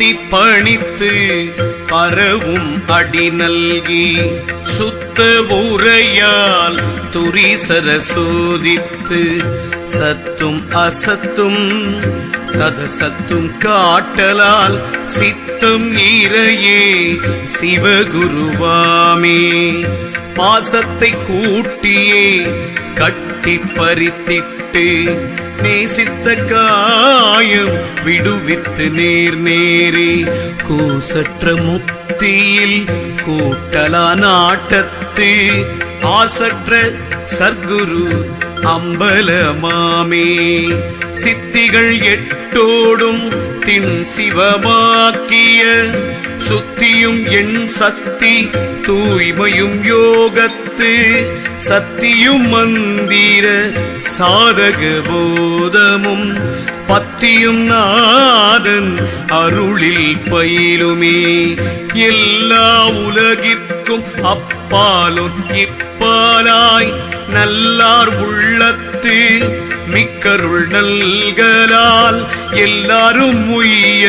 பத்தி பணித்து பரவும் அடி நல்கி சுத்த உரையால் துரிசர சோதித்து சத்தும் அசத்தும் சதசத்தும் காட்டலால் சித்தம் இறையே சிவகுருவாமே பாசத்தை கூட்டியே கட்டி பறித்திட்டு நேசித்த காயம் விடுவித்து நேர் நேரே கூசற்ற முத்தியில் கூட்டலா நாட்டத்து ஆசற்ற சர்க்குரு அம்பலமாமே சித்திகள் எட்டோடும் தின் சிவமாக்கிய சுத்தியும் என் சக்தி தூய்மையும் யோகத்து சத்தியும் மந்திர சாதக போதமும் பத்தியும் நாதன் அருளில் பயிலுமே எல்லா உலகிற்கும் அப்பாலும் இப்பாலாய் நல்லார் உள்ளத்து மிக்கருள் நல்கலால் எல்லாரும் உய்ய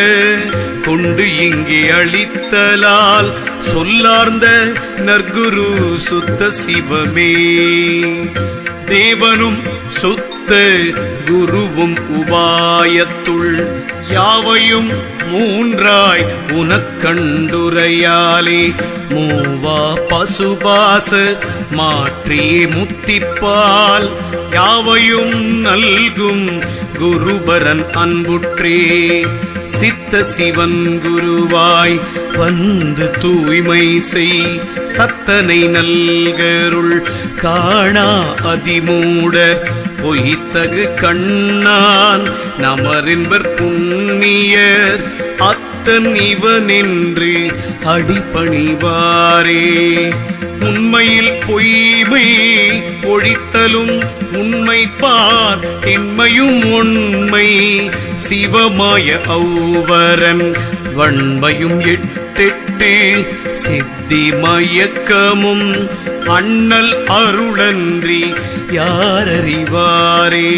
கொண்டு இங்கே அளித்தலால் சொல்லார்ந்த நற்குரு சுத்த சிவமே தேவனும் சுத்த குருவும் உபாயத்துள் யாவையும் மூன்றாய் உனக்கண்டுரையாலே மூவா பசுபாச மாற்றி முத்திப்பால் யாவையும் நல்கும் குருபரன் அன்புற்றே சித்த சிவன் குருவாய் வந்து தூய்மை செய் தத்தனை நல்கருள் காணா அதிமூடர் பொய்த்தகு கண்ணான் நமரின்பர் புண்ணியர் அத்தன் இவனென்று அடிபணிவாரே உண்மையில் பொய்மை ஒழித்தலும் உண்மை பார் திண்மையும் உண்மை சிவமாய ஔவரன் வன்மையும் எட்டெட்டு சித்தி மயக்கமும் அண்ணல் அருளன்றி யாரறிவாரே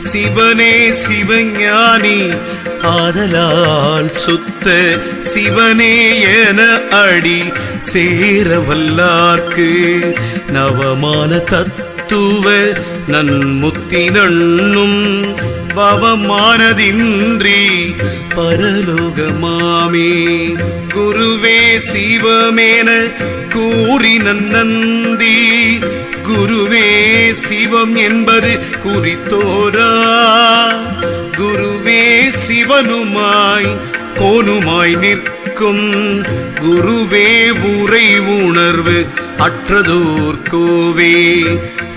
சிவனே சிவஞானி ஆதலால் சுத்த சிவனே என அடி சேரவல்லார்க்கு நவமான தத்துவ நன்முத்தி நண்ணும் பவமானதின்றி பரலோகமாமே குருவே சிவமேன கூறி நன்னந்தி குருவே சிவம் என்பது குறித்தோரா குருவே சிவனுமாய் கோனுமாய் நிற்கும் குருவே உரை உணர்வு அற்றதோர் கோவே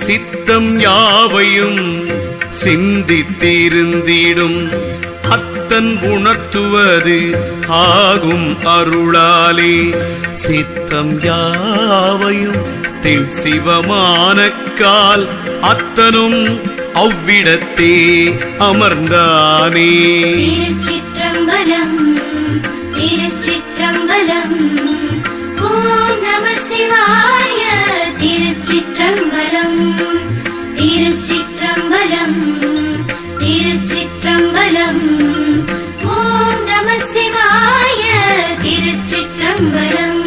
சித்தம் யாவையும் சிந்தித்திருந்திடும் அத்தன் உணர்த்துவது ஆகும் அருளாலே சித்தம் யாவையும் தின் சிவமான கால் அத்தனும் அவ்விடத்தே அமர்ந்தானே. திருச்சிற்றம்பலம் திருச்சிற்றம்பலம் ஓம் நம சிவாய. திருச்சிற்றம்பலம் திருச்சிற்றம்பலம் திருச்சிற்றம்பலம் ஓம் நம சிவாய. திருச்சிற்றம்பலம்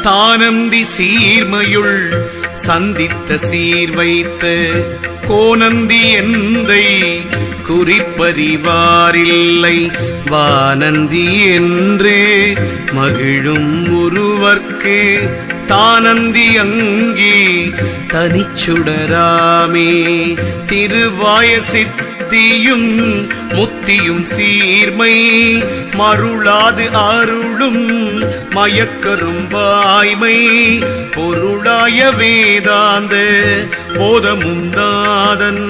தானந்தி சீர்மையுள் சந்தித்த சீர் வைத்த கோனந்தி எந்தை குறிப்பறிவாரில்லை வானந்தி என்று மகிழும் ஒருவர்க்கு தானந்தி அங்கி தனிச்சுடராமே. திருவாய சித்தியும் முத்தியும் சீர்மை மருளாது அருளும் மயக்கரும் வாய்மை பொருளாய வேதாந்த போதமும் நாதன்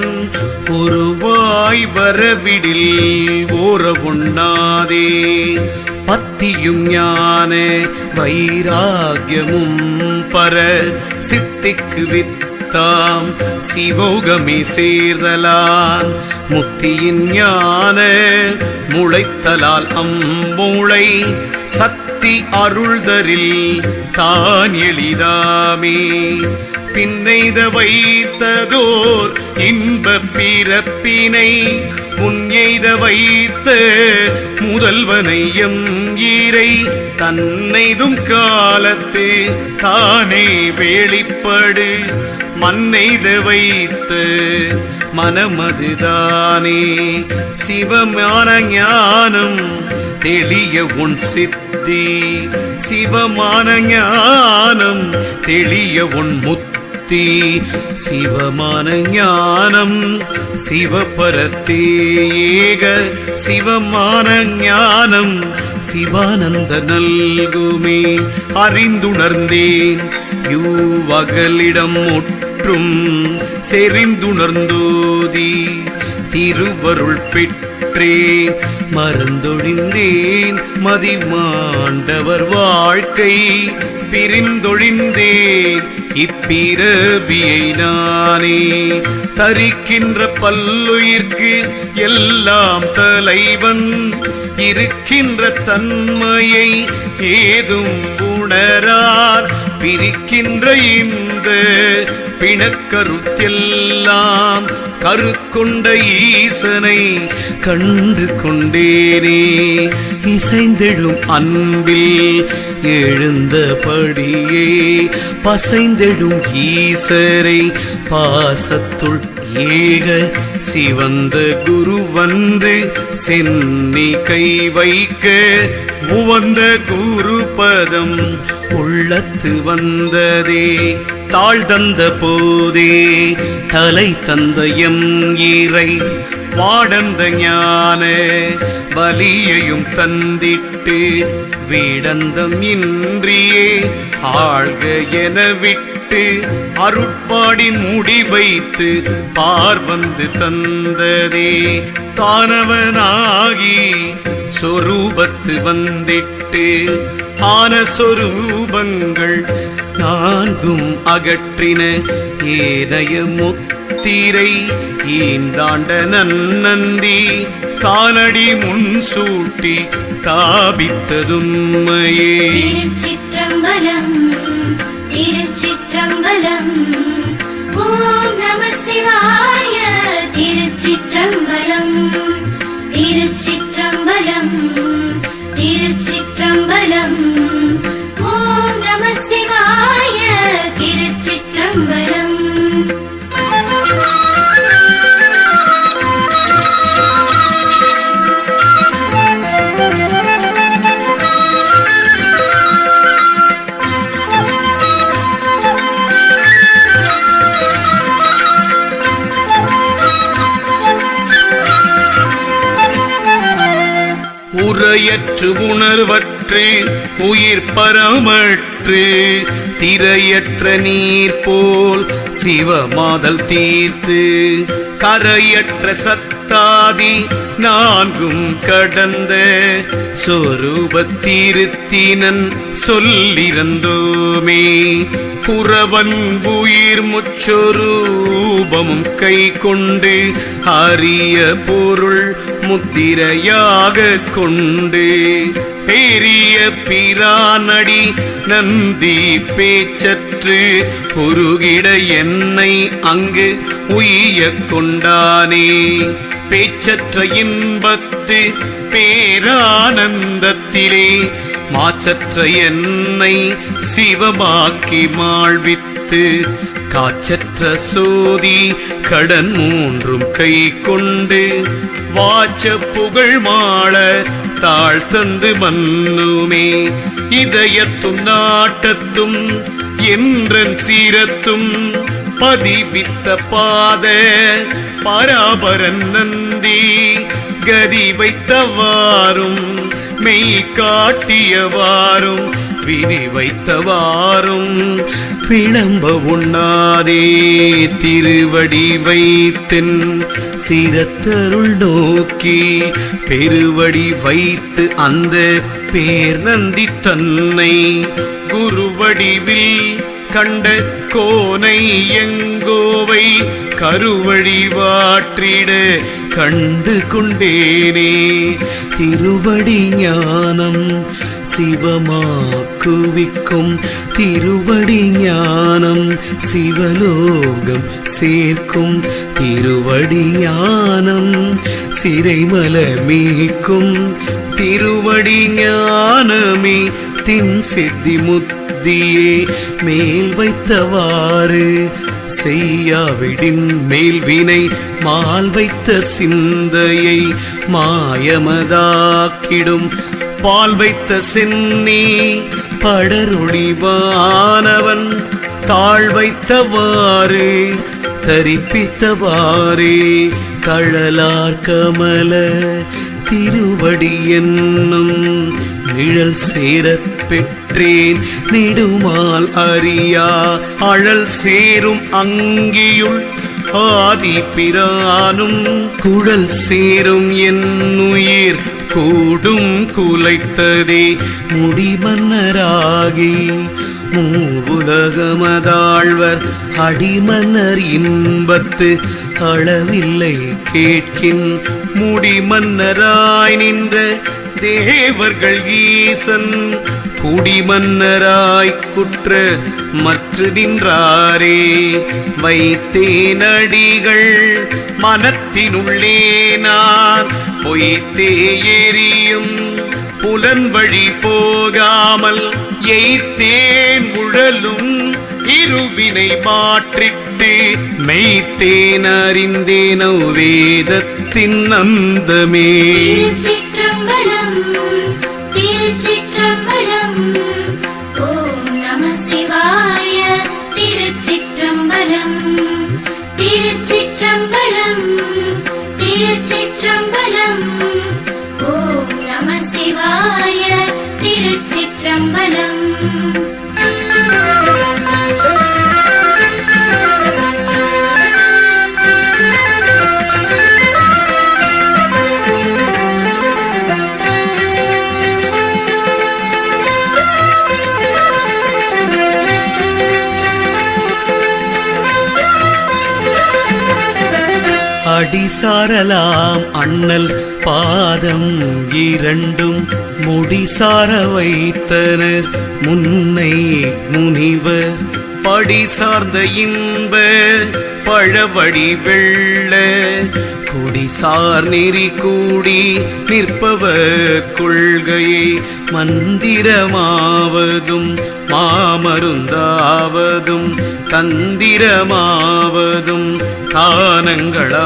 ஒருவாய் வரவிடில் ஓர உண்ணாதே. பத்தியும் ஞான வைராகியமும் பர சித்திக்கு வித்த வைத்தாம் சிவோகமே சேர்தலான் முத்தியின் ஞான முளைத்தலால் அம்மூளை சக்தி அருள்தரில் தான் எளிதாமே பின்னைத வைத்ததோர் இன்ப பிறப்பினை உன்எய்த வைத்த முதல்வனை எம் ஈரை தன்னைதும் காலத்து தானே வெளிப்படு மண்ணெய்த வைத்த மனமதுதானே சிவமான ஞானம் தெளிய உன் சித்தி சிவமான ஞானம் தெளிய உன் முத்தி சிவமான ஞானம் சிவபரத்தே ஏக சிவமான ஞானம் சிவானந்த நல்குமே அறிந்துணர்ந்தேன் யூவகலிடம் முற்றும் செறிந்துணர்ந்தோதி திருவருள் பெற்றே மறந்தொழிந்தேன் மதிமாண்டவர் வாழ்க்கை பிரிந்தொழிந்தேன் இப்பிறவியை நானே தரிக்கின்ற பல்லுயிர்க்கு எல்லாம் தலைவன் இருக்கின்ற தன்மையை ஏதும் உணரார் பிரிக்கின்ற இந்த பிணக்கருத்தெல்லாம் கருக்கொண்ட ஈசனை கண்டு கொண்டேனே இசைந்தெழும் அன்பில் எழுந்தபடியே பசைந்தெழும் ஈசரை பாசத்துள் ஏக சிவந்த குரு வந்து சென்னி கை வைக்க உவந்த குரு பதம் உள்ளத்து வந்ததே தாழ் தந்த போதே தலை தந்த எம் ஈரை வாடந்த ஞான வலியையும் தந்திட்டு வீடந்தம் இன்றியே ஆழ்க என விட்டு அருட்பாடி முடி வைத்து பார்வந்து தந்ததே தானவனாகி சொரூபத்து வந்திட்டு ஆன சொரூபங்கள் நான்கும் அகற்றின ஏனைய முத்திரை ஈந்தாண்ட நன்னந்தி தானடி முன் சூட்டி தாபித்ததும்மையே திருச்சிற்றம்பலம் திருச்சிற்றம்பலம் ஓம் நம சிவாய திருச்சிற்றம்பலம் திருச்சிற்றம்பலம் திருச்சிற்றம்பலம் ஓம் நம சிவாய திருச்சிற்றம்பலம் உரையற்று உணர்வற்று உயிர் பரமற்று திரையற்ற நீர் போல் சிவமாதல் தீர்த்து கரையற்ற சத்தாதி நான்கும் கடந்த சொரூபத்திருத்தினன் சொல்லிறந்தோமே புறவன் உயிர் முச்சொரூபமும் கை கொண்டு அரிய பொருள் முத்திரையாக கொண்டு பெரிய பிரானடி நந்தி பேச்சற்று உருகிட என்னை அங்கு உய்ய கொண்டானே பேச்சற்ற இன்பத்து பேரானந்தத்திலே மாச்சற்ற என்னை சிவமாக்கி மாழ்வித்து காச்சற்ற சோதி கடன் மூன்றும் கை கொண்டு வாச்ச புகழ் மாள தாழ்த்தந்து மன்னுமே இதயத்தும் நாட்டத்தும் என்றன் சீரத்தும் பதிவித்த பாத பராபரன் நந்தி கதி வைத்தவாறும் மெய் காட்டியவாறும் விதி வைத்தவாறும் விளம்ப உண்ணாதே திருவடி வைத்தின் சிரத்தருள் நோக்கி பெருவடி வைத்து அந்த பேர் நந்தி தன்னை குருவடிவில் கண்ட கோனை எங்கோவை கருவழி வாற்றிட கண்டு கொண்டேனே. திருவடி ஞானம் சிவமாக்குவிக்கும் திருவடி ஞானம் சிவலோகம் சேர்க்கும் திருவடி ஞானம் சிறைமல மீட்கும் திருவடி ஞானமே தின் சித்தி முத்தியே மேல் வைத்தவாறு செய்யாவிடின் மேல்வினை மால் வைத்த சிந்தையை மாயமதாக்கிடும் பால் வைத்த சென்னி படரொளிவானவன் தாழ் வைத்தவாறு தரிப்பித்தவாறே கழலார் கமல திருவடி என்னும் நிழல் சேரப் பெற்றேன் நெடுமால் அறியா அழல் சேரும் அங்கியுள் ஆதி பிரானும் குழல் சேரும் என்னுயிர் கூடும் குலைத்ததே முடிமன்னராகி மூவுலகமதாழ்வர் அடிமன்னர் இன்பத்து அளவில்லை கேட்கின் முடிமன்னராய் நின்ற தேவர்கள் ஈசன் குடிமன்னராய் குற்ற மற்று நின்றாரே. வைத்தேனடிகள் மனத்தினுள்ளே நான் பொய்த்தே எரியும் புலன் வழி போகாமல் எய்த்தேன் உழலும் இருவினை மாற்றிட்டு மெய்த்தேன் அறிந்தேனோ வேதத்தின் அந்தமே. திருச்சிற்றம்பலம் திருச்சிற்றம்பலம் ஓம் நம சிவாய. திருச்சிற்றம்பலம் திருச்சிற்றம்பலம் திருச்சிற்றம்பலம் ஓம் நம சிவாய. திருச்சிற்றம்பலம் அடிசாரலாம் அண்ணல் பாதம் இரண்டும் முடிசார வைத்தனர் முன்னை முனிவர் படிசார்ந்த இன்ப பழவடி வெள்ள குடிசார் நெறி கூடி நிற்பவர் கொள்கையை மந்திரமாவதும் மாமருந்தாவதும் தந்திரமாவதும் தானங்களாவதும்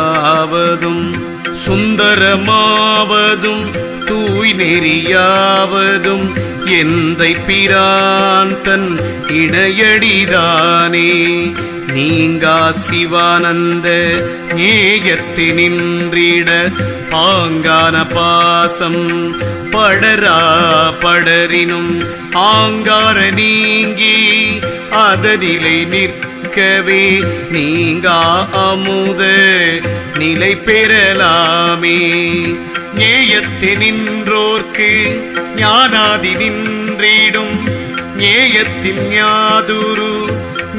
சுந்தரமாவதும் தூய் நெறியாவதும் எந்தை பிரான் தன் இணையடிதானே. நீங்கா சிவானந்த ஏயத்தினின்றிட பாங்கான பாசம் படரா படரினும் ஆங்கார நீங்கி அதனிலை நிற்கவே நீங்கா அமுத நிலை பெறலாமே. ஞேயத்தினின்றோர்க்கு ஞானாதி நின்றிடும் ஞேயத்தில் ஞாதுரு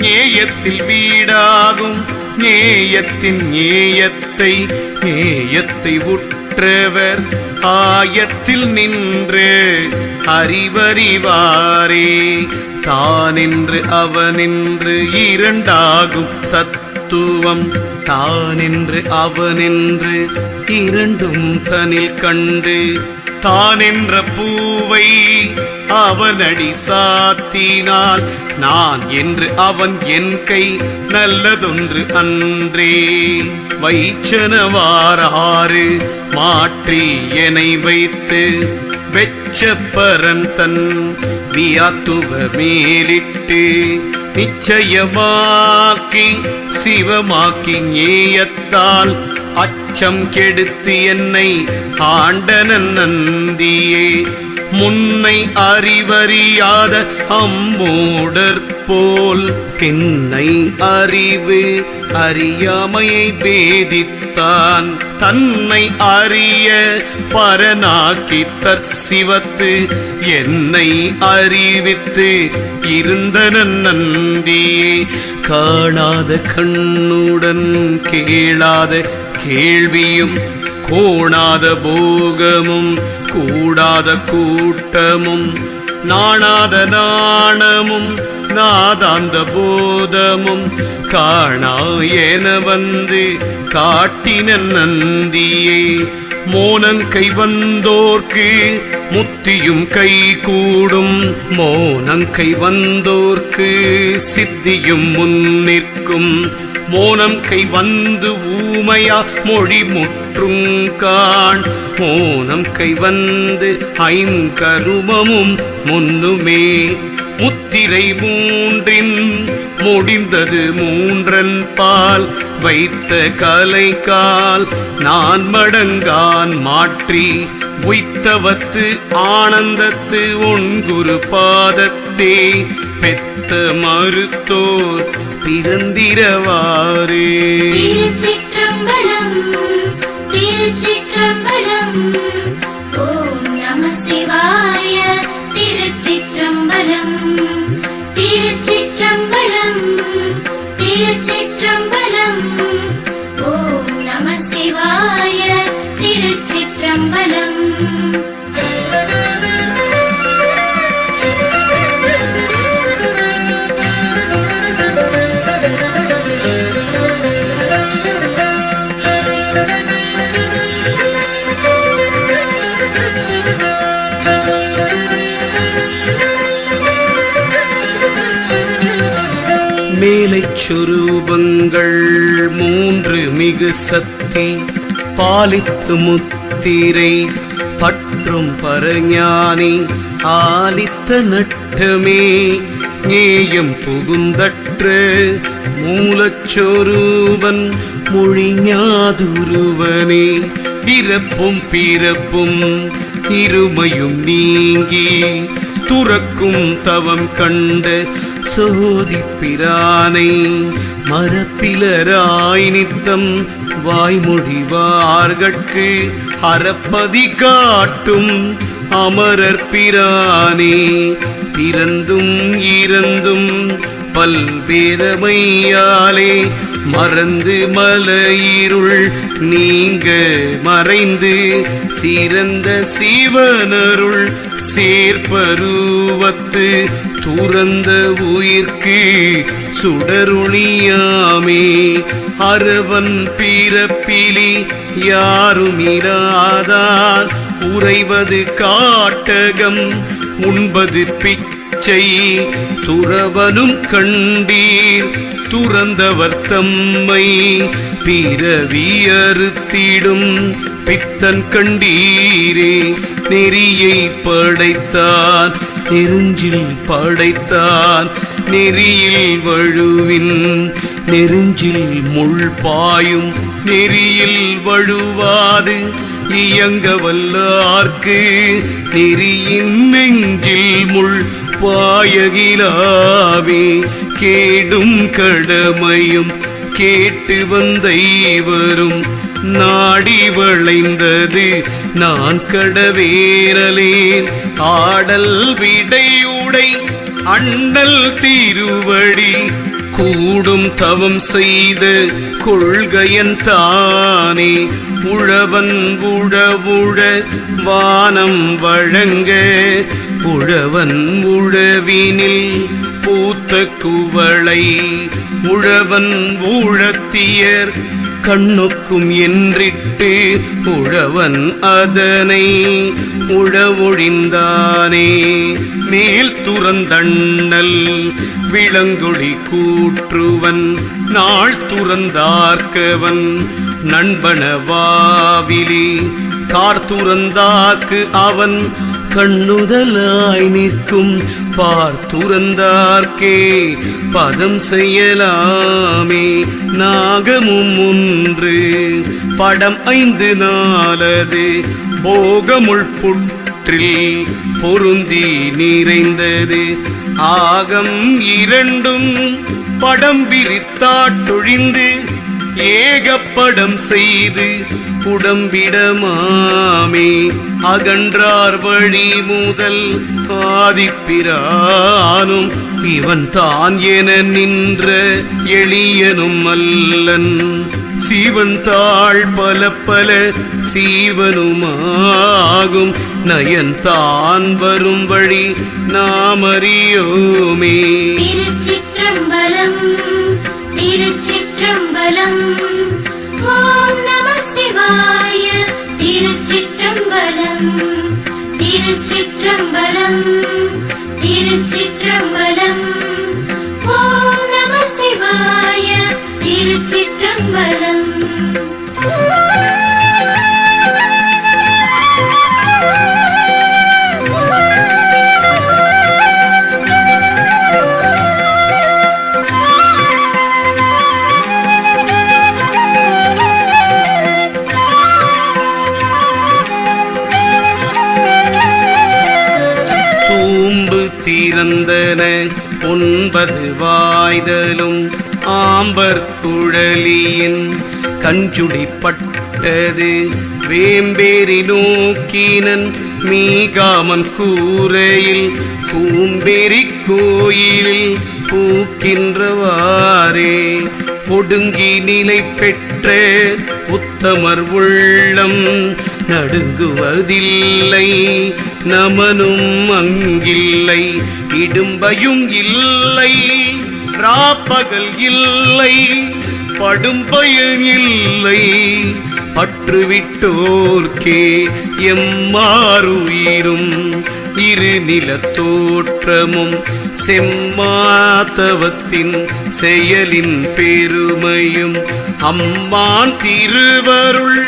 ஞேயத்தில் வீடாகும் ஞேயத்தின் ஞேயத்தை ஞேயத்தை உற்றவர் ஆயத்தில் நின்று அறிவறிவாரே. தானென்று அவனென்று இரண்டாகும் தத்துவம் தானென்று அவனென்று இரண்டும் தனில் கண்டு தானென்ற பூவை அவனடி சாத்தினால் நான் என்று அவன் என் கை நல்லதொன்று அன்றே. வைச்சனவாறு மாற்றி என்னை வைத்து வெச்சப்பரன் தன் வியாத்துவ மேலிட்டு நிச்சயமாக்கி சிவமாக்கி ஞேயத்தால் அச்சம் கெடுத்து என்னை ஆண்டனன் நந்தியே. முன்னை அறிவறியாத அம்மூடற்போல் பின்னை அறிவு அறியாமையை பேதித்தான் தன்னை அறிய பரனாக்கி தற்சிவத்து என்னை அறிவித்து இருந்தனன் நந்தியே காணாத கண்ணுடன் கேளாத கேள்வியும் கோணாத போகமும் கூடாத கூட்டமும் நாணாத நாணமும் நாதாந்த போதமும் காணா என வந்து காட்டின நந்தியே மோனன் கை வந்தோர்க்கு முத்தியும் கை கூடும் மோனன் கை வந்தோர்க்கு சித்தியும் முன்னிற்கும் மோனம் கை வந்து ஊமையா மொழி முற்றுங்கான் மோனம் கை வந்து ஐங்கருமமும் முன்னுமே முத்திரை மூன்றின் முடிந்தது மூன்றன் பால் வைத்த கலைக்கால் நான் மடங்கான் மாற்றி உய்த்தவத்து ஆனந்தத்து ஒன்குரு பாதத்தே பெத்த மறுத்தோர் பிறந்திரவாரே. திருச்சிற்றம்பலம் திருச்சிற்றம்பலம் ஓம் நம சிவாய. திருச்சிற்றம்பலம் திருச்சிற்றம்பலம் திருச்சிற்றம்பலம் ஓம் நம சிவாய. திருச்சிற்றம்பலம் மேலைச் சுரூபங்கள் மூன்று மிகு சக்தி பாலித்து முத்திரை பற்றும் பரஞானி ஆலித்த நட்டமே நேயம் புகுந்தற்ற மூலச்சொரூபன் மொழிஞாதுருவனே பிறப்பும் பிறப்பும் இருமையும் நீங்கி துறக்கும் தவம் கண்ட சோதிப்பிரானை மரப்பிலராய் நித்தம் வாய்மொழிவார்கட்கு அறப்பதி காட்டும் அமரர் பிரானே பிறந்தும் இறந்தும் பல்வேதமையாலே மறந்து மலையிருள் நீங்க மறைந்து சிறந்த சிவனருள் சேர்ப்பருவத்து துறந்த உயிர்க்கு சுடருளியாமே அரவன் பிறப்பிலி யாருமிராதார் உறைவது காட்டகம் உண்பது பிச்சை துறவனும் கண்டீர் துறந்தவர் தம்மை பிறவியறுத்திடும் பித்தன் கண்டீரே நெறியை படைத்தான் நெருஞ்சில் படைத்தான் நெறியில் வழுவின் நெருஞ்சில் முள் பாயும் நெறியில் வழுவாது இயங்க வல்லார்க்கு நெறியின் நெஞ்சில் முள் பாயகிலாவே கேடும் கடமையும் கேட்டு வந்த இவரும் நாடி வளைந்தது நான் கடவேரலேன் ஆடல் விடையுடை அண்ணல் திருவடி கூடும் தவம் செய்த கொள்கையன் தானே உழவன் உழவுழ வானம் வழங்க உழவன் உழவினில் பூத்த குவளை உழவன் ஊழத்தியர் கண்ணுக்கும் என்றிட்டு உழவன் அதனை உழவொழிந்தானே மேல் துறந்தண்ணல் விளங்கொடி கூற்றுவன் நாள் துறந்தார்க்கவன் நண்பனவாவிலி கார்த்துறந்தார்க்கு அவன் கண்ணுதலாய் நிற்கும் பார்த்துறந்தார்க்கே பதம் செய்யலாமே நாகமும் ஒன்று படம் 5 நாலது போகமுள் புற்றில் பொருந்தி நிறைந்தது ஆகம் இரண்டும் படம் விரித்தாட்டொழிந்து ஏகப்படம் செய்து உடம்பிடமாமே அகன்றார் வழி முதல் ஆதிப்பிரானும் இவன் தான் என நின்ற எளியனும் அல்லன் சீவன் தாழ் பல பல சீவனுமாகும் நயன் தான் வரும் வழி நாம் அறியோமே. திருச்சிற்றம்பலம் திருச்சிற்றம்பலம் ஓம் நம சிவாய. திருச்சிற்றம்பலம் திருச்சிற்றம்பலம் திருச்சிற்றம்பலம் ஓம் நம சிவாய. திருச்சிற்றம்பலம். திறந்தன 9 வாய்தலும் ஆம்பர் குழலியின் கஞ்சுடிப்பட்டது வேம்பேரி நோக்கினன் மீகாமன் கூரையில் பூம்பேரி கோயிலில் பூக்கின்றவாறே ஒடுங்கி நிலை பெற்ற உத்தமர் உள்ளம் நடுங்குவதில்லை நமனும் அங்கில்லை இடும்பையும் இல்லை ராப்பகல் இல்லை படும்பயன் இல்லை பற்றுவிட்டோர்க்கே எம்மாறுயிரும் இரு நிலத்தோற்றமும் செம்மாதவத்தின் செயலின் பெருமையும் அம்மான் திருவருள்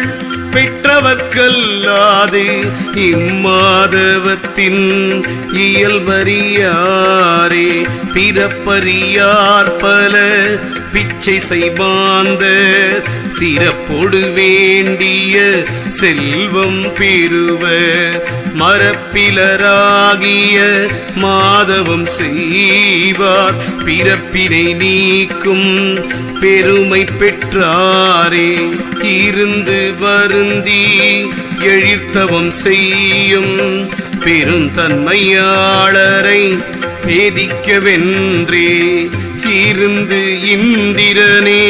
பெற்றவர்க்கல்லாது இம்மாதவத்தின் இயல்பறியாரே பிறப்பறியார் பல பிச்சை செய்வாந்த சிறப்பொடு வேண்டிய செல்வம் பெறுவ மரப்பிலராகிய மாதவம் செய்வார் பிறப்பினை நீக்கும் பெருமை பெற்றாரே இருந்து வருந்தி எழிர்த்தவம் செய்யும் பெருந்தன்மையாளரை பேதிக்கவென்றே இருந்து இந்திரனே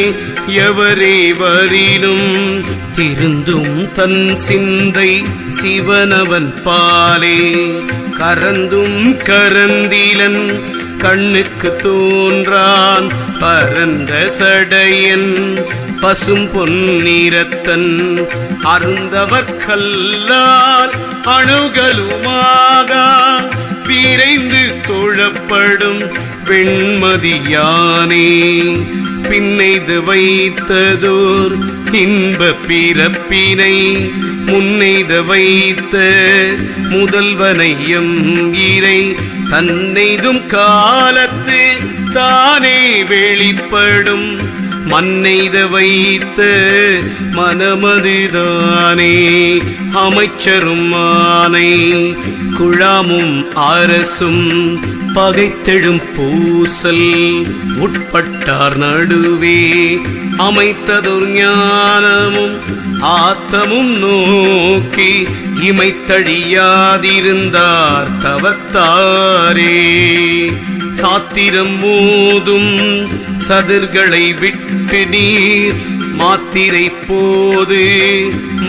எவரே வரினும் திருந்தும் தன் சிந்தை சிவனவன் பாலே கரந்தும் கரந்திலன் கண்ணுக்கு தோன்றான் பரந்த சடையன் பசும் பொன்னிறத்தன் அருந்தவர் கல்லால் அணுகலுமாக விரைந்து தொழப்படும் வெண்மதியானே பின்னைது வைத்ததோர் இன்ப பிறப்பினை முன்னைத வைத்த முதல்வனையும் இறை தன்னைதும் காலத்து தானே வெளிப்படும் மன்னைத வைத்த மனமதுதானே அமைச்சரும் ஆனை குழாமும் அரசும் பகைத்தெழும் பூசல் உட்பட்டார் நடுவே அமைத்ததொரு ஞானமும் ஆத்தமும் நோக்கி இமைத்தழியாதிருந்தார் தவத்தாரே சாத்திரம் மூதும் சதிர்களை விட்டு நீர் மாத்திரை போது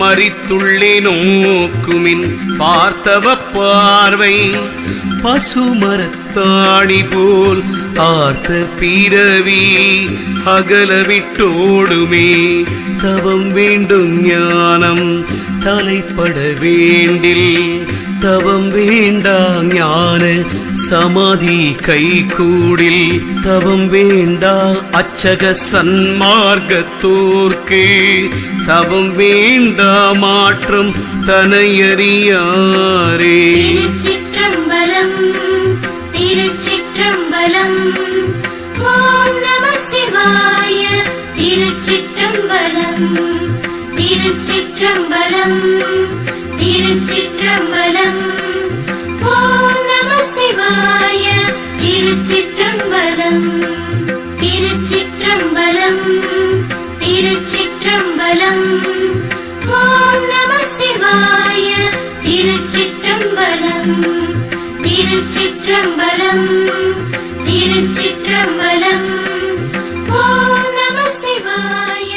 மரித்துள்ளே நோக்குமின் பார்த்தவ பார்வை பசுமரத்தாணி போல் ஆர்த்த பிறவி அகலவிட்டோடுமே தவம் வேண்டும் ஞானம் தலைப்பட வேண்டில் தவம் வேண்டா ஞான சமாதி கைகூடில் தவம் வேண்டா அச்சக சன்மார்க்கத்தோர்க்கு தவம் வேண்டா மாற்றம் தனையறியாரே. திருச்சிற்றம்பலம் திருச்சிற்றம்பலம் ஓம் நம சிவாய. திருச்சிற்றம்பலம் திருச்சிற்றம்பலம் திருச்சிற்றம்பலம் ஓம் நம சிவாய. திருச்சிற்றம்பலம். திருச்சிற்றம்பலம். திருச்சிற்றம்பலம். ஓம் நம சிவாய. திருச்சிற்றம்பலம். திருச்சிற்றம்பலம். திருச்சிற்றம்பலம். ஓம் நம சிவாய.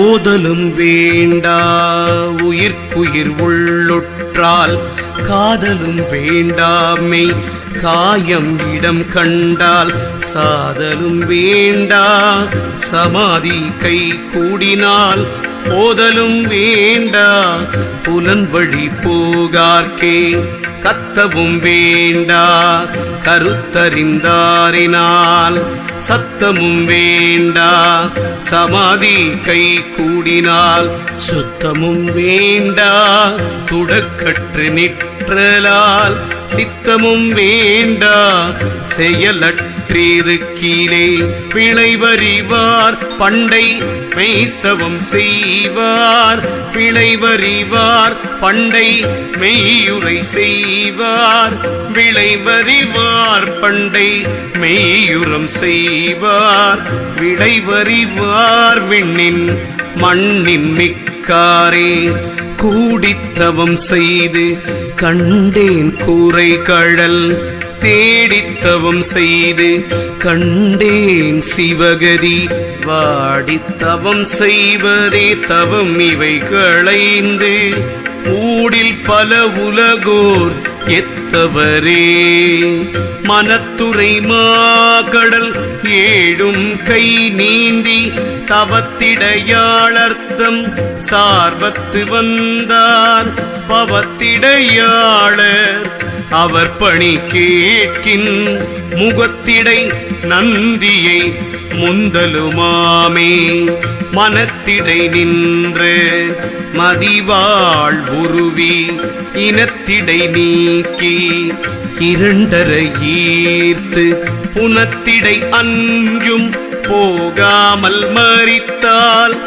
ஓதலும் வேண்டா உயிர்க்குயிர் உள்ளுற்றால் காதலும் வேண்டாமை காயம் இடம் கண்டால் சாதலும் வேண்டா சமாதி கை கூடினால் போதலும் வேண்டா புலன் வழி போகார்க்கே கத்தவும் வேண்டா கருத்தறிந்தாரினால் சத்தமும் வேண்டா சமாதி கை கூடினால் சுத்தமும் வேண்டா துடக்கற்று நிற்றலால் சித்தமும் வேண்டா செயலற்றிருக்கீழே விளைவறிவார் பண்டை மெய்த்தவம் செய்வார் விளைவறிவார் பண்டை மெய்யுரை செய்வார் விளைவறிவார் பண்டை மெய்யுரம் செய்வார் விளைவறிவார் விண்ணின் மண்ணின் மிக்காரே கூடித்தவம் செய்து கண்டேன் கூரை கழல் தேடித்தவம் செய்து கண்டேன் சிவகதி வாடித்தவம் செய்வதே தவம் இவை களைந்து ஊடில் பல உலகோர் எத்தவரே மனத்துறை மாகடல் ஏழும் கை நீந்தி தவத்திடையாளர்த்தம் சார்வத்து வந்தார் பவத்திடையாளர் அவர் பணி கேட்கின் முகத்திடை நந்தியை முந்தலுமாமே மனத்திடை நின்று மதிவாள் உருவி இனத்திடை நீக்கி இரண்டரை ஈர்த்து புனத்திடை அஞ்சும் போகாமல் மறித்தால்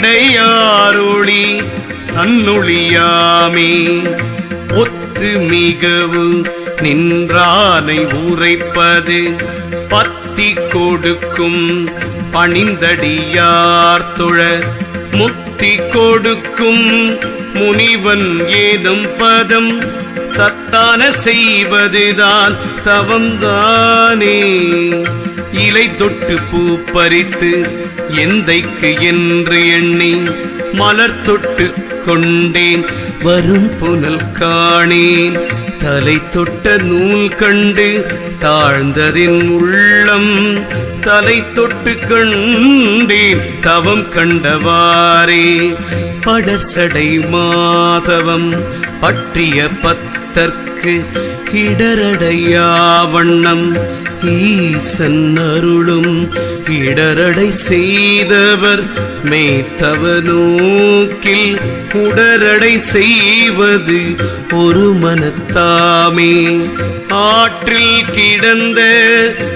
தவத்திடையாரொளி தன்னொழியாமே ஒத்து மிகவும் நின்றானை உரைப்பது பத்தி கொடுக்கும் பணிந்தடியார் தொழ முத்தி கொடுக்கும் முனிவன் ஏதும் பதம் சத்தான செய்வதுதான் தவம்தானே இலை தொட்டு பூ பறித்து எந்தைக்கு என்று எண்ணி மலர் தொட்டு கொண்டேன் வரும் புனல் காணேன் தலை தொட்ட நூல் கண்டு தாழ்ந்ததின் உள்ளம் தலை தொட்டு கண்டேன் தவம் கண்டவாரே படர்சடை மாதவம் பற்றிய பத்தர்க்கு இடரடையா வண்ணம் ஈசன் அருளும் இடரடை செய்தவர் மேத்தவ நோக்கில் உடரடை செய்வது ஒரு மனத்தாமே ஆற்றில் கிடந்த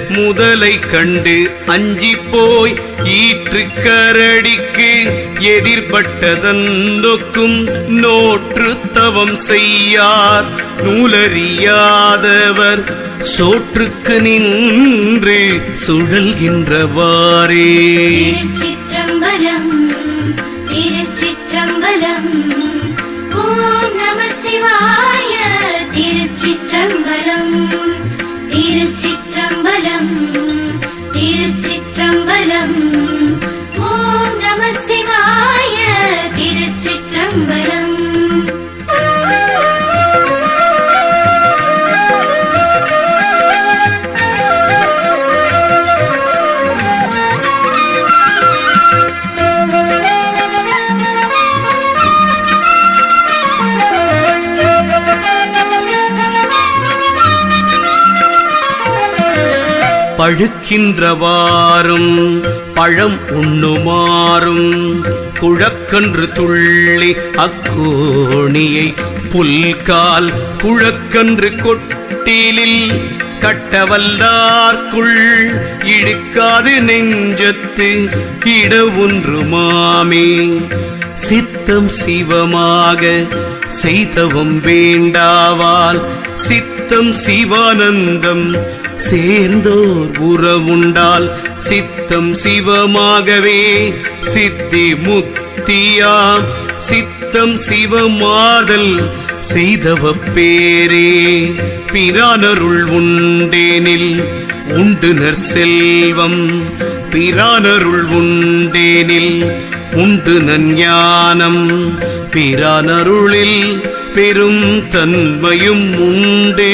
முதலை கண்டு அஞ்சி போய் ஈற்று கரடிக்கு எதிர்பட்டதந்தொக்கும் நோற்று தவம் செய்யார் நூலறியாதவர் சோற்றுக்கு நின்று சுழல்கின்றவாறே. திருச்சிற்றம்பலம். திருச்சிற்றம்பலம். ஓம் நம சிவாய. திருச்சிற்றம்பலம். திருச்சிற்றம்பலம். திருச்சிற்றம்பலம். ஓம் நம சிவாய. திருச்சிற்றம்பலம். அழுக்கின்றவாறும் பழம் உண்ணுமாறும் குழக்கன்று துள்ளி அக்கோணியை புல்கால் குழக்கன்று கொட்டிலில் கட்டவல்லார்க்குள் இழுக்காது நெஞ்சத்து இட ஒன்றுமாமே. சித்தம் சிவமாக செய்தவம் வேண்டாவால் சித்தம் சிவானந்தம் சேர்ந்தோர் உறவுண்டால் சித்தம் சிவமாகவே சித்தி முத்தியாம். சித்தம் சிவமாதல் செய்தவ பேரே பிரானருள் உண்டேனில் உண்டுனர் செல்வம். பிரானருள் உண்டேனில் உண்டு நஞ்ஞானம். பிரானருளில் பெரும் தன்மையும் உண்டு.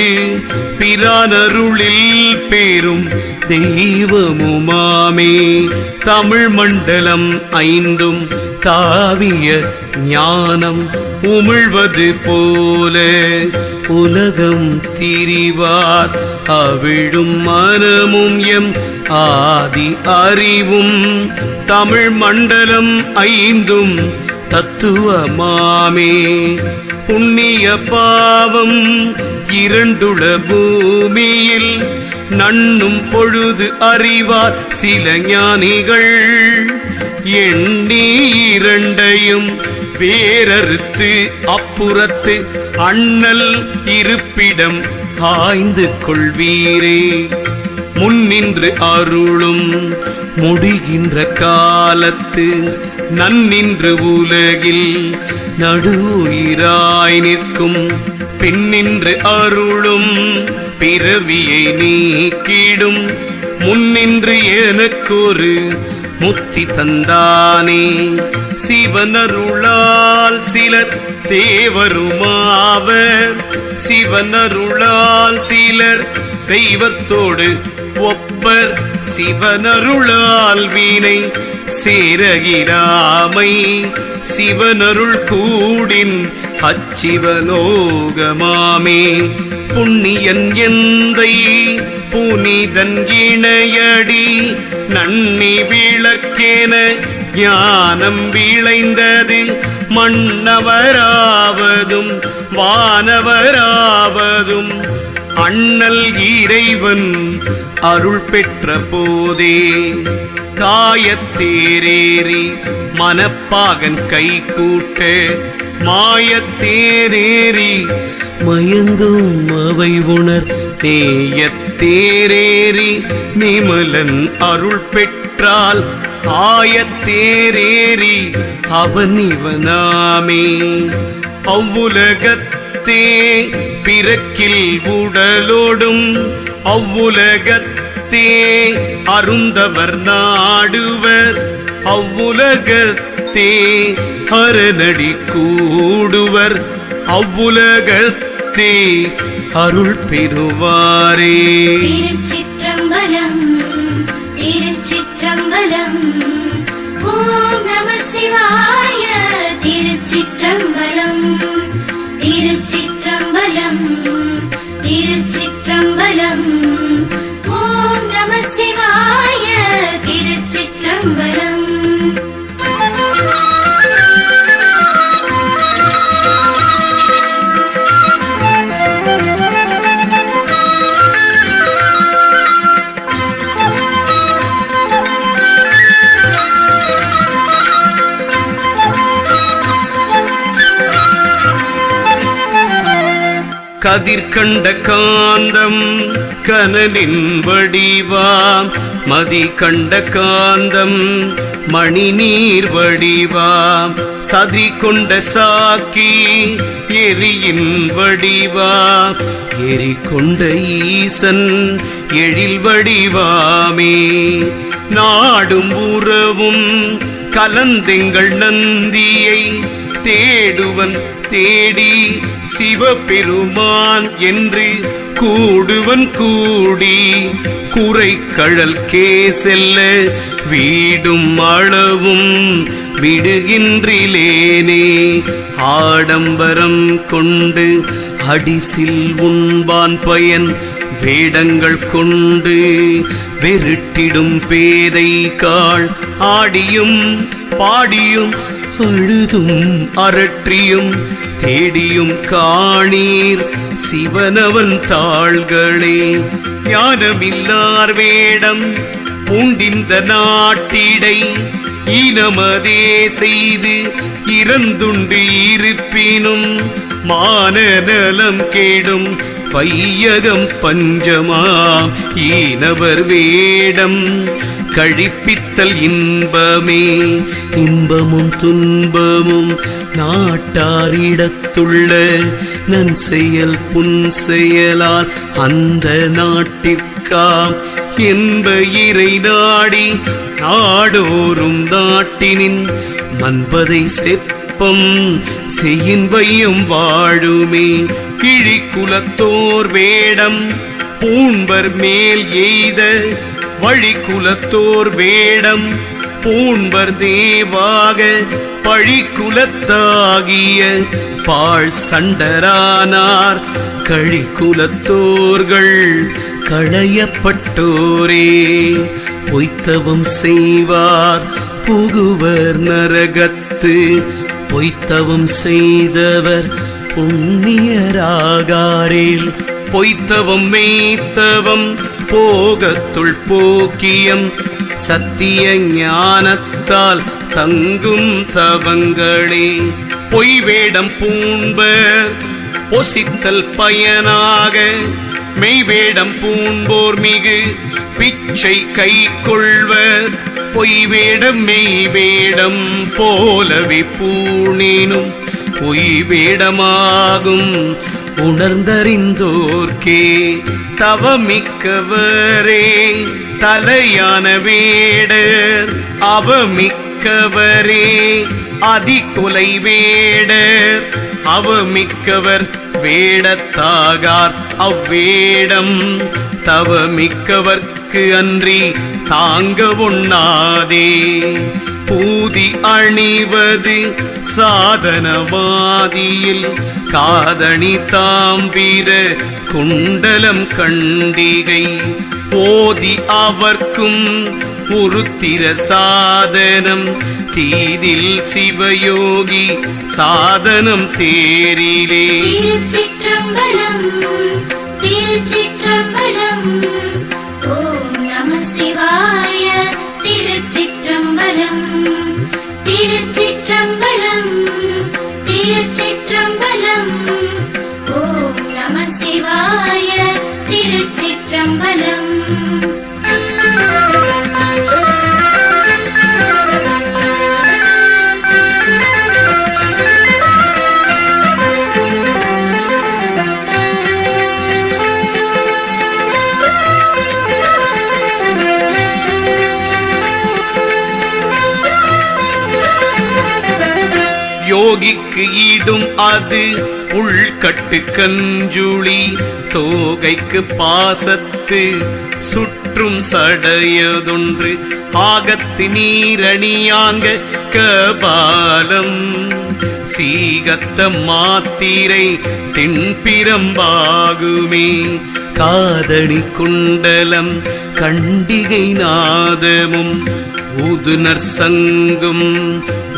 பிரானருளில் பெரும் தெய்வமுமாமே. தமிழ் மண்டலம் ஐந்தும் தாவிய ஞானம் உமிழ்வது போல உலகம் திரிவார் அவிழும் மனமும் எம் ஆதி அறிவும். தமிழ் மண்டலம் ஐந்தும் தத்துவமாமே. புண்ணிய பாவம் இரண்டுள பூமியில் நண்ணும் பொழுது அறிவார் சில ஞானிகள். எண்ணி இரண்டையும் வேறறுத்து அப்புறத்து அண்ணல் இருப்பிடம் ஆய்ந்து கொள்வீரே. முன்னின்று அருளும் முடிகின்ற காலத்து நன்னின்று உலகில் நடுவுயிராய் நிற்கும் பின்னின்று அருளும் பிறவியை நீக்கிடும். முன்னின்று எனக்கொரு முத்தி தந்தானே. சிவனருளால் சிலர் தேவருமாவர். சிவனருளால் சிலர் தெய்வத்தோடு ஒப்பர். சிவனருளால் வீணை சேரகிராமை. சிவனருள் கூடின் அச்சிவலோகமாமே. புண்ணியன் எந்தை புனிதன் இணையடி நன்னி விளக்கேன ஞானம் விளைந்தது. மன்னவராவதும் வானவராவதும் அண்ணல் இறைவன் அருள் பெற்ற போதே. காயத்தேரேறி மனப்பாகன் கை கூட்ட மாயத்தேரேறி மயங்கும் அவை உணர் நேயத்தேரேறி நிமலன் அருள் பெற்றால் ஆயத்தேரேறி அவன் இவனாமே. அவ்வுலகத்தே பிறக்கில் உடலோடும் அவ்வுலகத்தே அருந்தவர் நாடுவர். அவ்வுலகத்தே அரணடி கூடுவர். அவ்வுலகத்தே அருள் பெறுவாரே. திருச்சிற்றம்பலம் திருச்சிற்றம்பலம். ஓம் நம சிவாய. திருச்சிற்றம்பலம் திருச்சிற்றம்பலம் திருச்சிற்றம்பலம். ஓம் நம சிவாய. திருச்சிற்றம்பலம். கதிர் கண்ட காந்தம் கனலின் வடிவாம். மதி கண்ட காந்தம் மணி நீர் வடிவாம். சதி கொண்ட சாக்கி எரியின் வடிவாம். எரி கொண்ட ஈசன் எழில் வடிவாமே. நாடும் உறவும் கலந்தெங்கள் நந்தியை தேடுவன் தேடி சிவபெருமான் என்று கூடுவன் கூடி குறை கழல் கே செல்ல வீடும் அளவும் விடுகின்றிலேனே. ஆடம்பரம் கொண்டு அடிசில் உண்பான் பயன் வேடங்கள் கொண்டு வெருட்டிடும் பேதை காள் ஆடியும் பாடியும் அழுதும் அரற்றியும் தேடியும் காணீர் சிவனவன் தாள்களே. ஞானமில்லார் வேடம் பூண்டிந்த நாட்டிடை ஈனமதே செய்து இறந்துண்டு இருப்பினும் மானநலம் கேடும் பையகம் பஞ்சமாம் ஈனவர் வேடம் கழிப்பித்தல் இன்பமே. இன்பமும் துன்பமும் நாட்டாரிடத்துள்ள நன் செயல் புன் செயலால் அந்த நாட்டிற்காம் என்ப இறை நாடி நாடோறும் நாட்டினின் மன்பதை செப்பம் செய்யின் வையம் வாழுமே. இழிக்குலத்தோர் வேடம் பூண்பர் மேல் எய்த வழிக்குலத்தோர் வேடம் பூண்பர் தேவாக பழிக்குலத்தாகிய பாழ் சண்டரானார் கழிக்குலத்தோர்கள் களையப்பட்டோரே. பொய்த்தவம் செய்வார் புகுவர் நரகத்து பொய்த்தவம் செய்தவர் புண்ணியராகாரேல். பொய்த்தவம் மெய்த்தவம் போகத்துள் போக்கியம் சத்திய ஞானத்தால் தங்கும் தவங்களே. பொய் வேடம் பூண்பர் பொசித்தல் பயனாக மெய்வேடம் பூண்போர் மிகு பிச்சை கை கொள்வர். பொய் வேடம் மெய்வேடம் போலவே பூணினும் பொய் வேடமாகும் உணர்ந்தறிந்தோர்க்கே. தவமிக்கவரே தலையான வேடர் அவமிக்கவரே அதிகொலை வேடர் அவமிக்கவர் வேடத்தாகார் அவ்வேடம் தவமிக்கவர்க்கு அன்றி தாங்க உண்ணாதே. பூதி அணிவது சாதனவாதியில் காதணி தாம்பிர குண்டலம் கண்டிகை ஓதி அவர்க்கும் உருத்திர சாதனம் தீதில் சிவயோகி சாதனம் தேரிலே. திருச்சிற்றம்பலம் திருச்சிற்றம்பலம் ஓம் நம சிவாய. திருச்சிற்றம்பலம் திருச்சிற்றம்பலம் திருச்சிற்றம்பலம் ஓம் நம சிவாய. திருச்சிற்றம்பலம். யோகிக்கு ஈடும் அது உள்கட்டு கஞ்சுளி தோகைக்கு பாசத்து சுற்றும் சடையதொன்று ஆகத்து நீரணியாங்க கபாலம் சீகத்த மாத்திரை தென்பிரம்பாகுமே. காதணி குண்டலம் கண்டிகை நாதமும் ஊதுனர் சங்கும்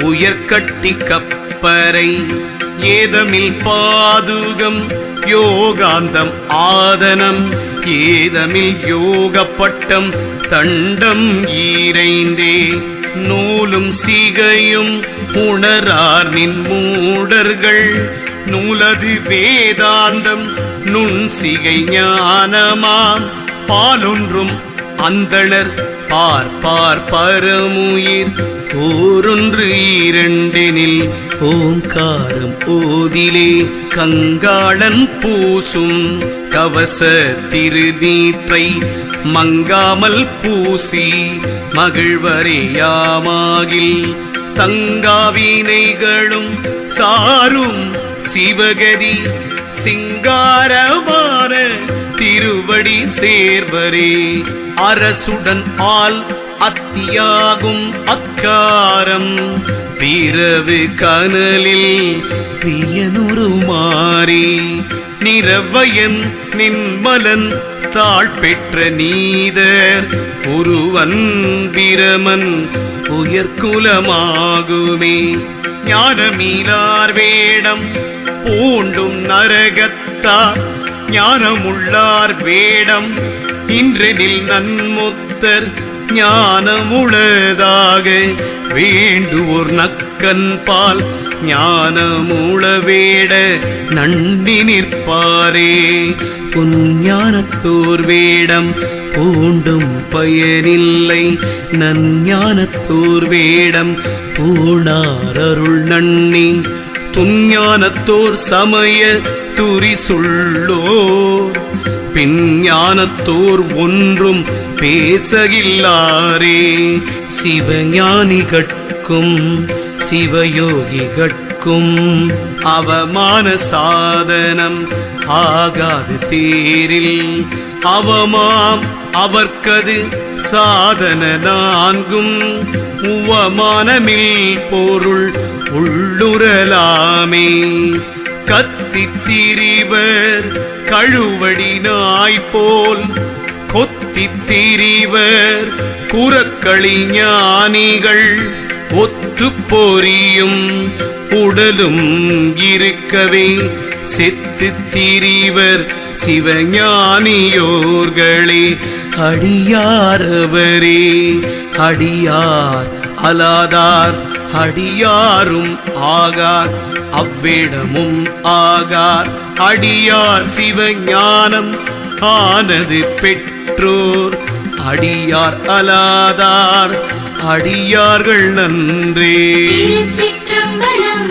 உயர்கட்டி கப்பரை ஏதமில் பாதுகம் யோகாந்தம் ஆதனம் ஏதமில் யோகப்பட்டம் தண்டம் ஈரைந்தே. நூலும் சிகையும் உணரார் நின் மூடர்கள் நூலது வேதாந்தம் நுண் சிகை ஞானமாம் பாலொன்றும் அந்தணர் பார்ப்பார் பரமுயிர் ஓரொன்று இரண்டெனில் ஓங்காரம் ஓதிலே. கங்காளன் பூசும் கவச திருநீற்றை மங்காமல் பூசி மகிழ்வரையாமாகில் தங்காவினைகளும் சாரும் சிவகதி சிங்காரமான திருவடி சேர்வரே. அரசுடன் ஆள் அத்தியாகும் அக்காரம் வீரவு கனலில் பியனுரு மாறி நிறவயன் நின்மலன் தாழ் பெற்ற நீதர் ஒருவன் பிரமன் உயர்குலமாகுமே. ஞானமீலார் வேடம் பூண்டும் நரகத்தார் ஞானமுள்ளார் வேடம் இன்றெனில் நன்முத்தர் ஞானமுளதாக வேண்டுவோர் நக்கன் பால் ஞானமுள வேட நண்டி நிற்பாரே. பொஞ்ஞானத்தோர் வேடம் பூண்டும் பயனில்லை நஞ்ஞானத்தோர் வேடம் பூணார் அருள் நன்னி துஞ்ஞானத்தோர் சமய துரிசுள்ளோர் பிஞ்ஞானத்தோர் ஒன்றும் பேசகில்லாரே. சிவஞானிகட்கும் சிவயோகிகட்கும் அவமான சாதனம் ஆகாது தேரில் அவமாம் அவர்க்கது சாதன நான்கும் உவமானமில் பொருள் உள்ளுரலாமே. கத்தித் திரிவர் கழுவடி நாய் போல் கொத்தித் திரிவர் குரக்களி ஞானிகள் ஒத்து பொறியும் உடலும் இருக்கவே செத்து திரிவர் சிவஞானியோர்களே. அடியாரவரே அடியார் அலாதார் அடியாரும் ஆகார் அவ்வேடமும் ஆகார் அடியார் சிவஞானம் ஆனது பெற்றோர் அடியார் அலாதார் அடியார்கள் நன்றே. திருச்சிற்றம்பலம்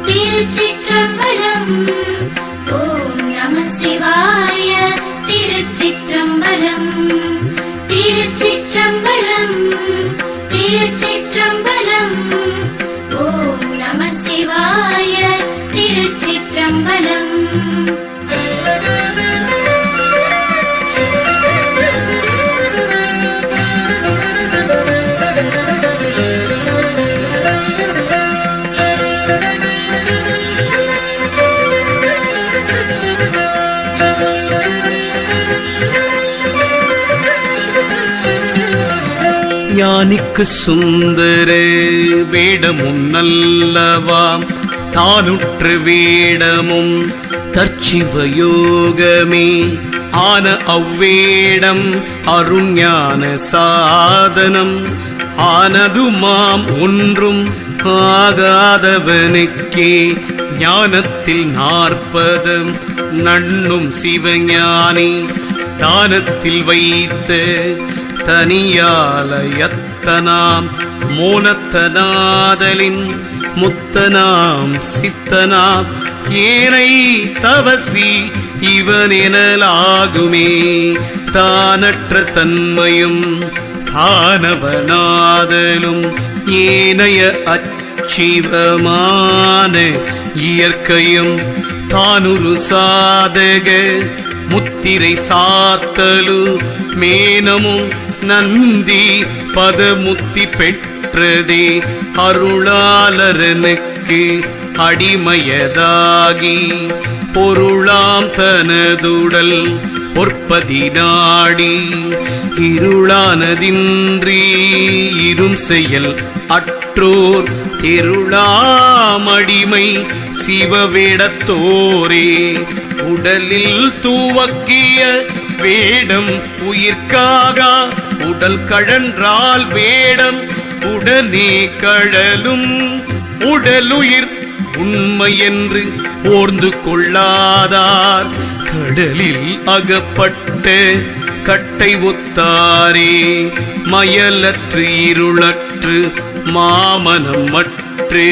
திருச்சிற்றம்பலம் ஓம் நம சிவாய. திருச்சிற்றம்பலம் திருச்சிற்றம்பலம் திருச்சிற்றம்பலம் ஓம் நம சிவாய. திருச்சிற்றம்பலம். ஞானிக்கு சுந்தர வேடமும் நல்லவாம் தானுற்று வேடமும் தற்சிவயோகமே ஆன அவ்வேடம் அருஞான சாதனம் ஆனதுமாம் ஒன்றும் ஆகாதவனுக்கே. ஞானத்தில் 40 நண்ணும் சிவஞானி தானத்தில் வைத்த தனியாலயத்தனாம் மோனத்தனாதலின் முத்தனாம் சித்தனாம் ஏனை தவசி இவனெனலாகுமே. தானற்ற தன்மையும் தானவனாதலும் ஏனைய அச்சிவமான இயற்கையும் தானுரு சாதக முத்திரை சாத்தலு மேனமும் நந்தி பதமுத்தி பெற்றதே. அருளாளரனுக்கு அடிமையதாகி பொருளாம் தனதுடல் பொற்பதி நாடி இருளானதின்றி இரும் செயல் அற்றோர் திருளாமடிமை சிவவேடத்தோரே. உடலில் தூவக்கிய வேடம் உயிர்க்காக உடல் கழன்றால் வேடம் உடனே கழலும் உடலுயிர் உண்மை என்று ஓர்ந்து கொள்ளாதார் கடலில் அகப்பட்ட கட்டை ஒத்தாரே. மயலற்று இருளற்று மாமனம் மற்று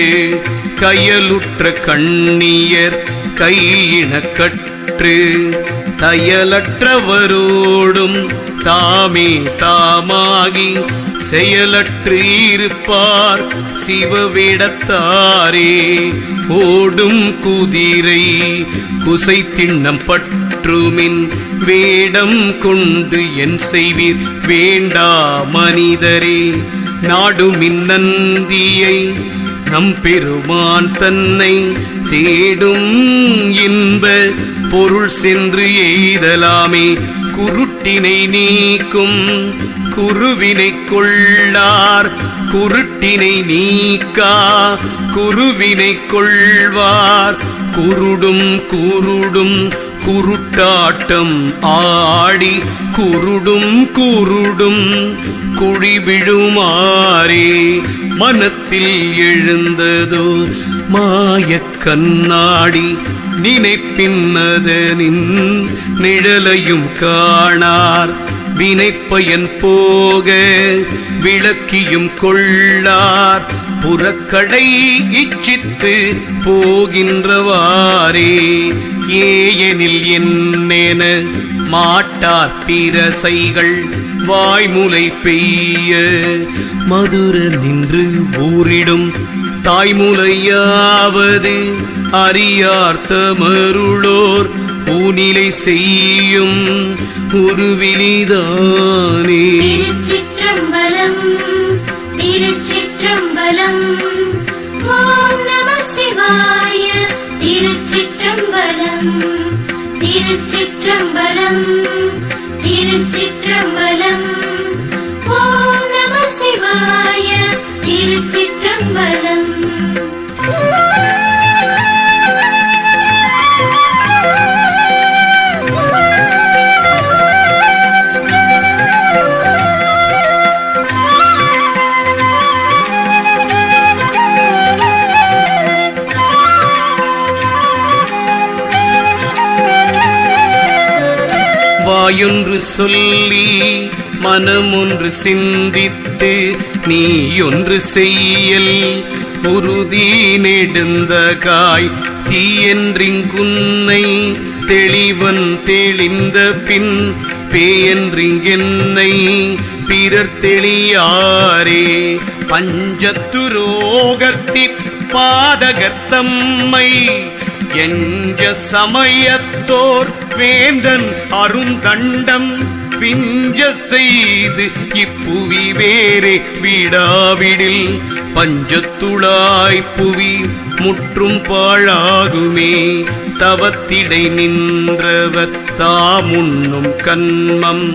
கயலுற்ற கண்ணியர் கையினக்கற்று தயலற்றவரோடும் தாமே தாமாகி செயலற்று இருப்பார் சிவவேடத்தாரே. ஓடும் குதிரை குசை திண்ணம் பற்றுமின் வேடம் கொண்டு என் செய்வீர் வேண்டா மனிதரே. நாடுமின் நந்தியை நம் பெருமான் தன்னை தேடும் இன்ப பொருள் சென்று எய்தலாமே. குருட்டினை நீக்கும் குருவினை கொள்ளார் குருட்டினை நீக்கா குருவினை கொள்வார் குருடும் குருடும் குருட்டாட்டம் ஆடி குருடும் குருடும் குழி விழுமாறே மனத்தில் எழுந்ததோ மாயக் கண்ணாடி நினைப்பின்னதனின் நிழலையும் காணார் வினைப்பயன் போக விளக்கியும் கொள்ளார் புறக்கடை இச்சித்து போகின்றவாறே ஏயெனில் என்னென மாட்டார் பிரசைகள் வாய்முலை பெய்ய மதுர நின்று ஊரிடும் தாய்முலையாவது அறியார் தமருளோர் ஊனிலை செய்யும் உருவிலிதானே. திருச்சிற்றம்பலம் திருச்சிற்றம்பலம் ஓம் நம சிவாய. திருச்சிற்றம்பலம் திருச்சிற்றம்பலம் திருச்சிற்றம்பலம் ஓம் நம சிவாய. திருச்சிற்றம்பலம். வாயொன்று சொல்லி மனமொன்று சிந்தித்து நீயொன்று செய்யல் உறுதி நெடுந்தகாய் தீயென்றிங்குன்னை தெளிவன் தெளிந்த பின் பேயென்றிங்கென்னை பிறர் தெளியாரே. பஞ்சத்துரோகத்திற் பாதகர்த்தம்மை எஞ்ச சமயத்தோர் வேந்தன் அருந்தண்டம் விஞ்ச செய்து இப்புவி வேறே விடாவிடில் பஞ்சத்துளாய் புவி முற்றும் பாழாகுமே. தவத்திடை நின்றவர் தாமுண்ணும் கன்மம்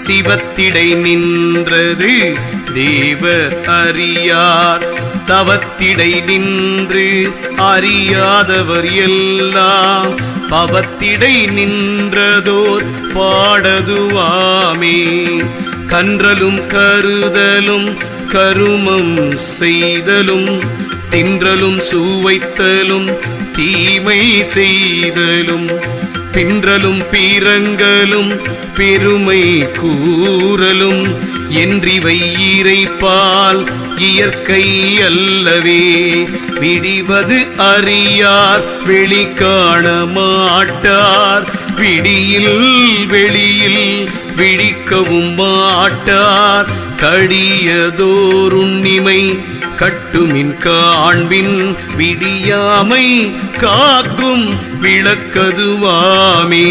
சிவத்திடை நின்றது தேவர் அறியார். தவத்திடை நின்று அறியாதவர் எல்லாம் பவத்திடை நின்றதோர் பாடதுவாமே. கன்றலும் கருதலும் கருமம் செய்தலும் தின்றலும் சுவைத்தலும் தீமை செய்தலும் பின்றலும் பீரங்கலும் பெருமை கூறலும் என்றிவை இறைப்பால் இயற்கை அல்லவே. விடிவது அறியார் வெளி காண மாட்டார் விடியில் வெளியில் விழிக்கவும் மாட்டார். கடியதோருண்ணிமை கட்டுமின் காண்பின் விடியாமை காக்கும் விளக்கதுவாமே.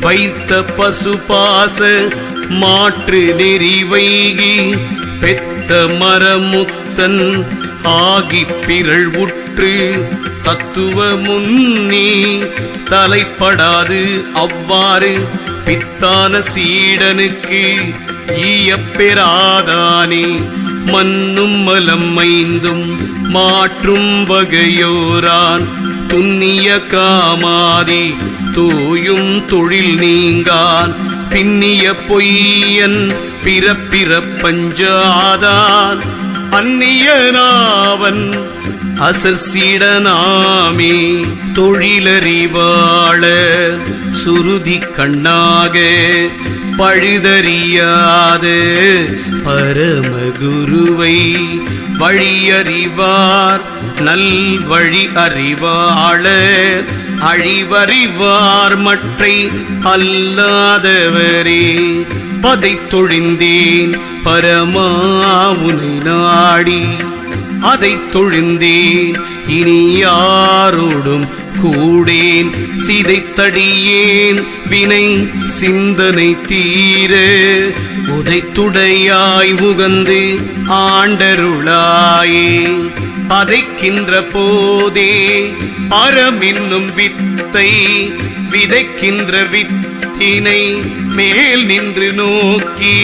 வைத்த பசுபாச மாற்று நெறி வைகி பெத்த மரமுத்தன் ஆகி பிறள் உற்று தத்துவ முன்னி தலைப்படாது அவ்வாறு பித்தான சீடனுக்கு ஈயப்பெறாதானே. மன்னும் மலம் மைந்தும் மாற்றும் வகையோரான் துன்னிய காமாதி தோயும் தொழில் நீங்கான் பின்னிய பொய்யன் பிறப்பிற பஞ்சாதான் அந்நியனாவன் அசர் சீடனாமே. தொழிலறிவாள சுருதி கண்ணாக பழுதறியாத பரமகுருவை வழியறிவார் நல் வழி அறிவாளர் அழிவறிவார் மற்றை அல்லாதவரே. பதை தொழிந்தேன் பரமாவுனை நாடி அதை தொழுந்தேன் இனி யாரோடும் கூடேன் சிதைத்தடியேன் வினை சிந்தனை தீர உதைத்துடையாய் உகந்து ஆண்டருளாயே. பதைக்கின்ற போதே அறமென்னும் வித்தை விதைக்கின்ற வித்தை முகத்தினை மேல் நின்று நோக்கி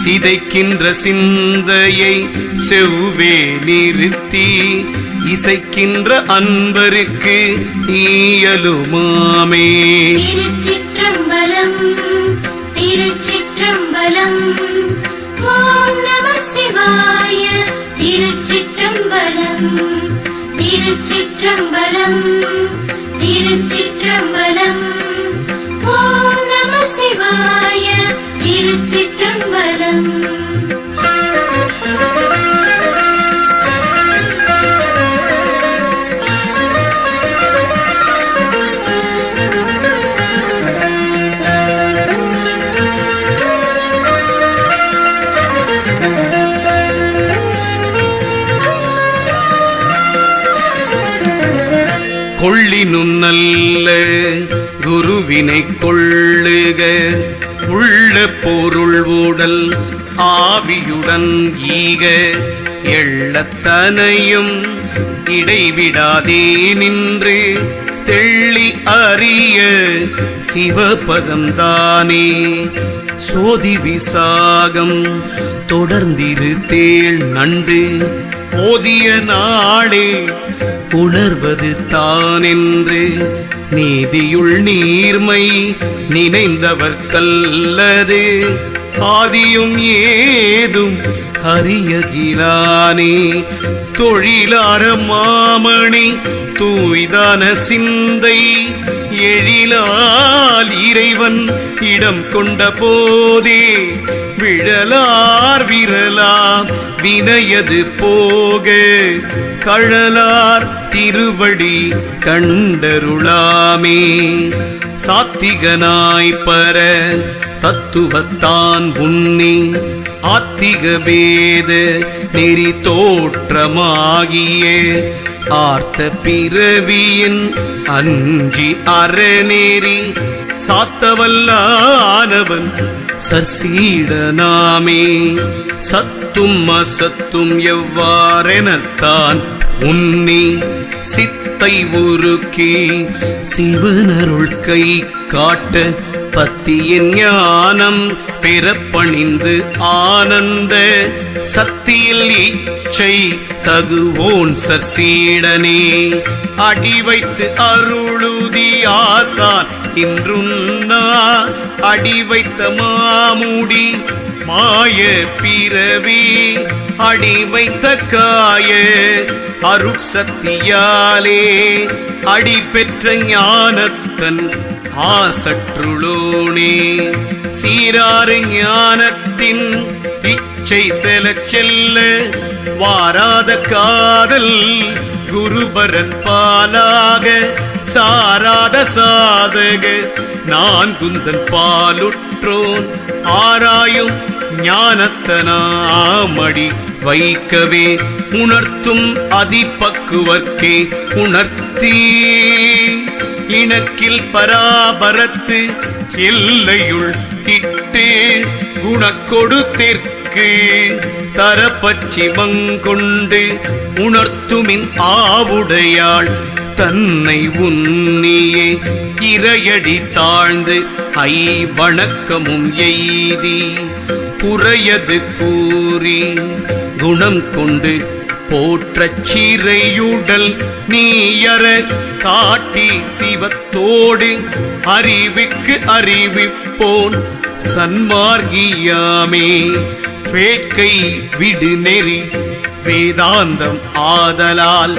சிதைக்கின்ற சிந்தையை செவ்வே நிறுத்தி இசைக்கின்ற அன்பருக்கு இயலுமாமே. திருச்சிற்றம்பலம் திருச்சிற்றம்பலம். ஓம் நம சிவாய. திருச்சிற்றம்பலம் திருச்சிற்றம்பலம் திருச்சிற்றம்பலம். ஓம் நம சிவாய. திருச்சிற்றம்பலம். கொள்ளினும் நல்ல குருவினை கொள்ளுக உள்ள பொருள் உடல் ஆவியுடன் ஈக எள்ளத்தனையும் இடைவிடாதே நின்று தெள்ளி அறிய சிவபதம் தானே. சோதி விசாகம் தொடர்ந்திரு தேள் நண்டு போதிய நாளே உணர்வது தானென்று நீதியுள் நீர்மை நினைந்தவர் கல்லது ஆதியும் ஏதும் அறியகிலானே. தொழிலார மாமணி தூய்தான சிந்தை எழிலால் இறைவன் இடம் கொண்ட போதே விழலார் விரலாம் வினையது போக கழலார் திருவடி கண்டருளாமே. சாத்திகனாய் பர தத்துவத்தான் உன்னி ஆத்திக வேத நெறி தோற்றமாகிய ஆர்த்த பிறவியின் அஞ்சி அறநேரி சாத்தவல்லானவன் சர்சீடனாமே. சத்தும் அசத்தும் எவ்வாறெனத்தான் உன்னி சித்தை உருக்கி சிவனருள் கை காட்ட பத்தியின் ஞானம் பிறப்பணிந்து ஆனந்த சத்தியில் இச்சை தகுவோன் சர்சீடனே. அடி வைத்து அருளுதி ஆசான் இன்றுன்னா அடி வைத்த மாமுடி மாய பிறவி அடி வைத்த காய அருட்சக்தியாலே அடி பெற்ற ஞானத்தன் ஆசற்றுளோனே. சீராறு ஞானத்தின் இச்சை செலச் செல்ல வாராத காதல் குருபரன் பாலாக சாராத சாதக நான் குந்தன் பாலுற்றோன் ஆராயும் ஞானத்தனாமடி வைக்கவே உணர்த்தும் அதிபக்குவர்க்கே உணர்த்தி இணக்கில் பராபரத்து எல்லையுள் இட்டு குணக்கொடு தெற்கு தரப்பச்சி மங்கொண்டு உணர்த்துமின் ஆவுடையாள் தன்னை உன்னியே இறையடி தாழ்ந்து ஐ வணக்கமும் எய்தி புறையது கூறி குணம் கொண்டு போற்றச் சிறையுடல் நீயற காட்டி சிவத்தோடு அறிவுக்கு அறிவிப்போன் சன்மார்கியாமே. வேட்கை விடு நெறி வேதாந்தம் ஆதலால்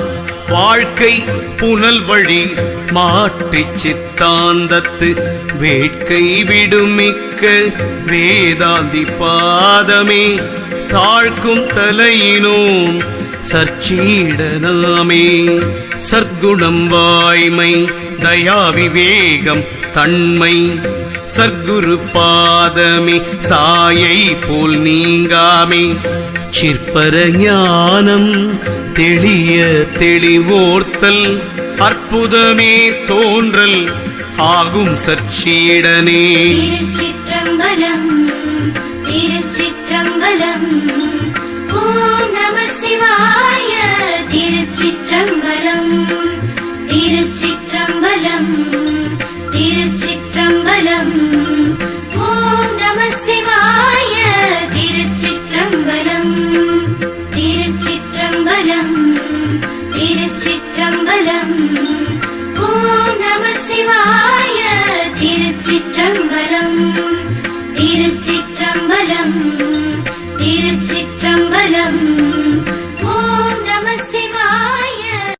வாழ்க்கை புனல் வழி மாற்றி சித்தாந்தத்து வேட்கை விடுமிக்க வேதாந்தி பாதமே தாழ்க்கும் தலையினோம் சர்ச்சீடனாமே. சர்க்குணம் வாய்மை தயா விவேகம் தன்மை சர்க்குரு பாதமே சாயை போல் நீங்காமே. சிற்பர ஞானம் தெளிய தெளிவோர்த்தல் அற்புதமே தோன்றல் ஆகும் சர்ச்சீடனே. திருச்சிற்றம்பலம் திருச்சிற்றம்பலம். ஓம் நம சிவாய. திருச்சிற்றம்பலம் திருச்சிற்றம்பலம் திருச்சிற்றம்பலம். திருச்சிற்றம்பலம் திருச்சிற்றம்பலம் ஓம் நம சிவாய திருச்சிற்றம்பலம் திருச்சிற்றம்பலம் திருச்சிற்றம்பலம்